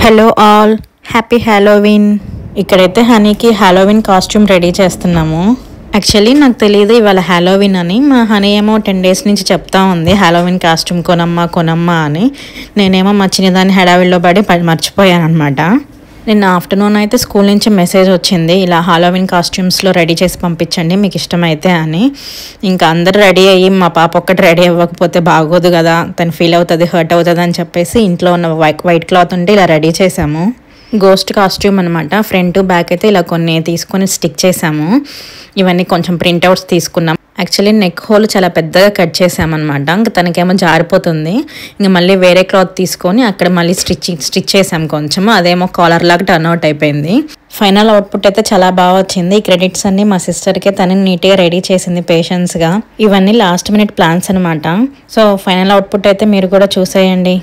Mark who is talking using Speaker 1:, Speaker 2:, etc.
Speaker 1: Hello all, happy Halloween. ఇక్కడైతే హనీకి Halloween costume ready చేస్తున్నాము. Actually నాకు తెలియదు ఇవాళ హ్యాలోవిన్ అని. మా హనీ ఏమో 10 days నుంచి చెప్తా ఉంది హ్యాలోవిన్ కాస్ట్యూమ్ కొనమ్మా అని. నేనేమో మా చిన్నదాన్ని హడావిడిలో పడి మర్చిపోయాను అనమాట. నిన్న ఆఫ్టర్నూన్ అయితే స్కూల్ నుంచి మెసేజ్ వచ్చింది, ఇలా హాలోవిన్ కాస్ట్యూమ్స్లో రెడీ చేసి పంపించండి మీకు ఇష్టమైతే అని. ఇంకా అందరు రెడీ అయ్యి మా పాప ఒక్కటి రెడీ అవ్వకపోతే బాగోదు కదా, తను ఫీల్ అవుతుంది, హర్ట్ అవుతుంది అని చెప్పేసి ఇంట్లో ఉన్న వైట్ క్లాత్ ఉంటే ఇలా రెడీ చేసాము. గోస్ట్ కాస్ట్యూమ్ అనమాట. ఫ్రంట్ బ్యాక్ అయితే ఇలా కొన్ని తీసుకొని స్టిక్ చేసాము. ఇవన్నీ కొంచెం ప్రింట్అవుట్స్ తీసుకున్నాం. యాక్చువల్లీ నెక్ హోల్ చాలా పెద్దగా కట్ చేసామన్నమాట. ఇంకా తనకేమో జారిపోతుంది. ఇంకా మళ్ళీ వేరే క్లాత్ తీసుకొని అక్కడ మళ్ళీ స్టిచ్ చేసాం కొంచెం. అదేమో కాలర్ లాగా టర్న్ అవుట్ అయిపోయింది. ఫైనల్ అవుట్పుట్ అయితే చాలా బాగా వచ్చింది. ఈ క్రెడిట్స్ అన్ని మా సిస్టర్కే, తనని నీట్గా రెడీ చేసింది పేషెన్స్గా. ఇవన్నీ లాస్ట్ మినిట్ ప్లాన్స్ అనమాట. సో ఫైనల్ అవుట్పుట్ అయితే మీరు కూడా చూసేయండి.